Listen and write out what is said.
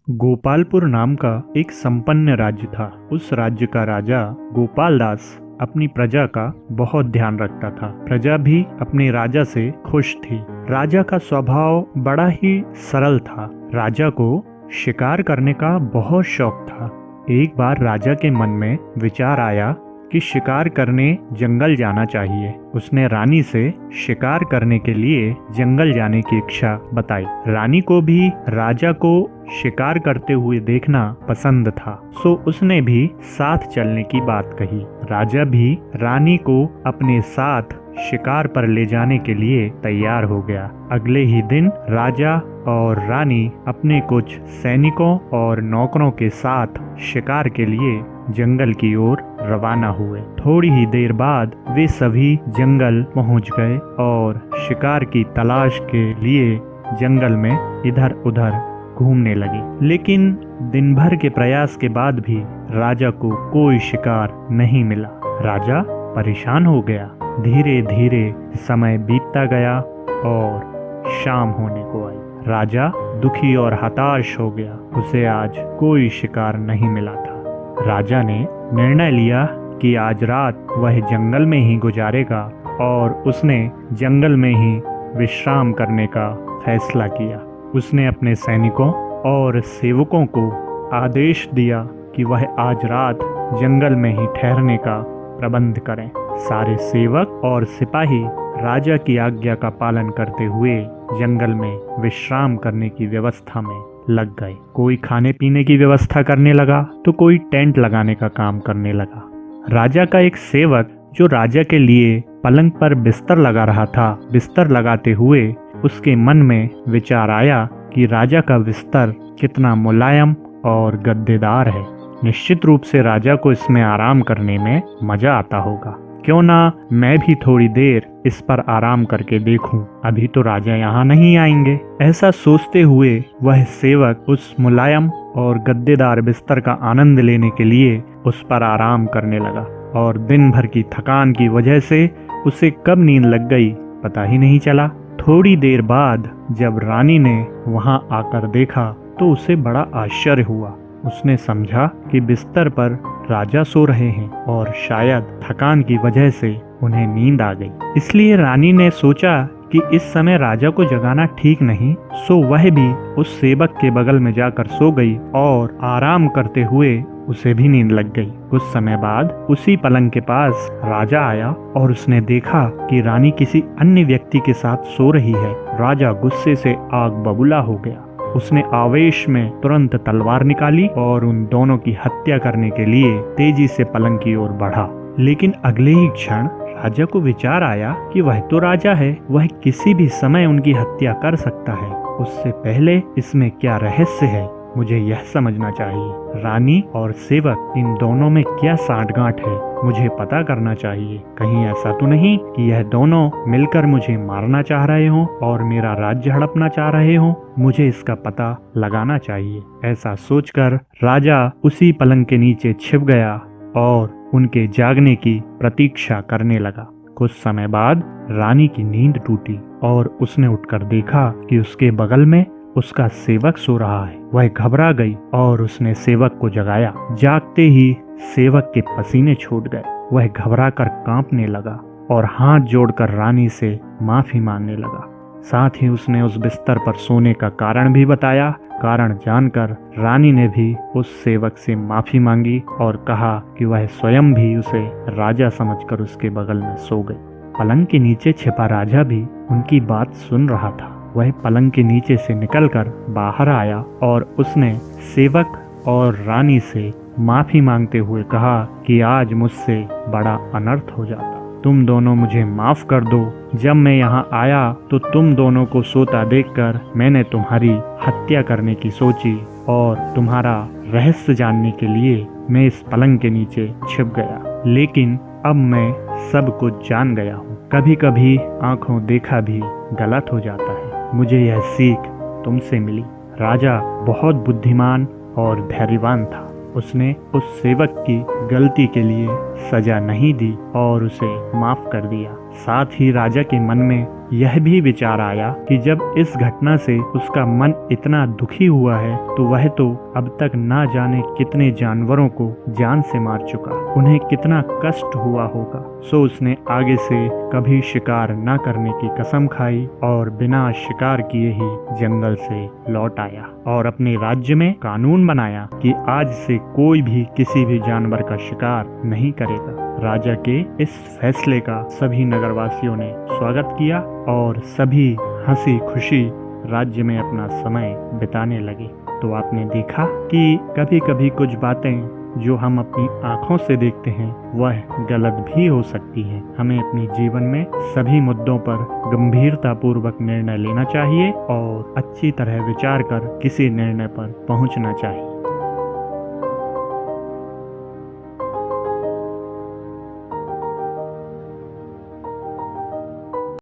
गोपालपुर नाम का एक संपन्न राज्य था। उस राज्य का राजा गोपाल दास अपनी प्रजा का बहुत ध्यान रखता था। प्रजा भी अपने राजा से खुश थी। राजा का स्वभाव बड़ा ही सरल था। राजा को शिकार करने का बहुत शौक था। एक बार राजा के मन में विचार आया कि शिकार करने जंगल जाना चाहिए। उसने रानी से शिकार करने के लिए जंगल जाने की इच्छा बताई। रानी को भी राजा को शिकार करते हुए देखना पसंद था, सो उसने भी साथ चलने की बात कही। राजा भी रानी को अपने साथ शिकार पर ले जाने के लिए तैयार हो गया। अगले ही दिन राजा और रानी अपने कुछ सैनिकों और नौकरों के साथ शिकार के लिए जंगल की ओर रवाना हुए। थोड़ी ही देर बाद वे सभी जंगल पहुंच गए और शिकार की तलाश के लिए जंगल में इधर उधर घूमने लगे। लेकिन दिन भर के प्रयास के बाद भी राजा को कोई शिकार नहीं मिला। राजा परेशान हो गया। धीरे धीरे समय बीतता गया और शाम होने को आई। राजा दुखी और हताश हो गया। उसे आज कोई शिकार नहीं मिला था। राजा ने निर्णय लिया कि आज रात वह जंगल में ही गुजारेगा और उसने जंगल में ही विश्राम करने का फैसला किया। उसने अपने सैनिकों और सेवकों को आदेश दिया कि वह आज रात जंगल में ही ठहरने का प्रबंध करें। सारे सेवक और सिपाही राजा की आज्ञा का पालन करते हुए जंगल में विश्राम करने की व्यवस्था में लग गए। कोई खाने पीने की व्यवस्था करने लगा तो कोई टेंट लगाने का काम करने लगा। राजा का एक सेवक जो राजा के लिए पलंग पर बिस्तर लगा रहा था, बिस्तर लगाते हुए उसके मन में विचार आया कि राजा का बिस्तर कितना मुलायम और गद्देदार है। निश्चित रूप से राजा को इसमें आराम करने में मजा आता होगा। क्यों ना मैं भी थोड़ी देर इस पर आराम करके देखूं। अभी तो राजा यहाँ नहीं आएंगे। ऐसा सोचते हुए वह सेवक उस मुलायम और गद्देदार बिस्तर का आनंद लेने के लिए उस पर आराम करने लगा और दिन भर की थकान की वजह से उसे कब नींद लग गई पता ही नहीं चला। थोड़ी देर बाद जब रानी ने वहां आकर देखा तो उसे बड़ा आश्चर्य हुआ। उसने समझा कि बिस्तर पर राजा सो रहे हैं और शायद थकान की वजह से उन्हें नींद आ गई। इसलिए रानी ने सोचा कि इस समय राजा को जगाना ठीक नहीं, सो वह भी उस सेवक के बगल में जाकर सो गई और आराम करते हुए उसे भी नींद लग गई। कुछ समय बाद उसी पलंग के पास राजा आया और उसने देखा कि रानी किसी अन्य व्यक्ति के साथ सो रही है। राजा गुस्से से आग बबूला हो गया। उसने आवेश में तुरंत तलवार निकाली और उन दोनों की हत्या करने के लिए तेजी से पलंग की ओर बढ़ा। लेकिन अगले ही क्षण राजा को विचार आया कि वह तो राजा है, वह किसी भी समय उनकी हत्या कर सकता है। उससे पहले इसमें क्या रहस्य है, मुझे यह समझना चाहिए। रानी और सेवक इन दोनों में क्या सांठगांठ है, मुझे पता करना चाहिए। कहीं ऐसा तो नहीं कि यह दोनों मिलकर मुझे मारना चाह रहे हों और मेरा राज्य हड़पना चाह रहे हों। मुझे इसका पता लगाना चाहिए। ऐसा सोचकर राजा उसी पलंग के नीचे छिप गया और उनके जागने की प्रतीक्षा करने लगा। कुछ समय बाद रानी की नींद टूटी और उसने उठकर देखा कि उसके बगल में उसका सेवक सो रहा है। वह घबरा गई और उसने सेवक को जगाया। जागते ही सेवक के पसीने छूट गए। वह घबराकर कांपने लगा और हाथ जोड़कर रानी से माफी मांगने लगा। साथ ही उसने उस बिस्तर पर सोने का कारण भी बताया। कारण जानकर रानी ने भी उस सेवक से माफी मांगी और कहा कि वह स्वयं भी उसे राजा समझकर उसके बगल में सो गई। पलंग के नीचे छिपा राजा भी उनकी बात सुन रहा था। वह पलंग के नीचे से निकलकर बाहर आया और उसने सेवक और रानी से माफी मांगते हुए कहा कि आज मुझसे बड़ा अनर्थ हो जाता। तुम दोनों मुझे माफ कर दो। जब मैं यहाँ आया तो तुम दोनों को सोता देखकर मैंने तुम्हारी हत्या करने की सोची और तुम्हारा रहस्य जानने के लिए मैं इस पलंग के नीचे छिप गया। लेकिन अब मैं सब कुछ जान गया हूँ। कभी कभी आंखों देखा भी गलत हो जाता है। मुझे यह सीख तुमसे मिली। राजा बहुत बुद्धिमान और धैर्यवान था। उसने उस सेवक की गलती के लिए सजा नहीं दी और उसे माफ कर दिया। साथ ही राजा के मन में यह भी विचार आया कि जब इस घटना से उसका मन इतना दुखी हुआ है तो वह तो अब तक ना जाने कितने जानवरों को जान से मार चुका, उन्हें कितना कष्ट हुआ होगा। सो उसने आगे से कभी शिकार न करने की कसम खाई और बिना शिकार किए ही जंगल से लौट आया और अपने राज्य में कानून बनाया कि आज से कोई भी किसी भी जानवर का शिकार नहीं करेगा। राजा के इस फैसले का सभी नगरवासियों ने स्वागत किया और सभी हंसी खुशी राज्य में अपना समय बिताने लगे। तो आपने देखा कि कभी कभी कुछ बातें जो हम अपनी आंखों से देखते हैं वह गलत भी हो सकती हैं। हमें अपने जीवन में सभी मुद्दों पर गंभीरता पूर्वक निर्णय लेना चाहिए और अच्छी तरह विचार कर किसी निर्णय पर पहुंचना चाहिए।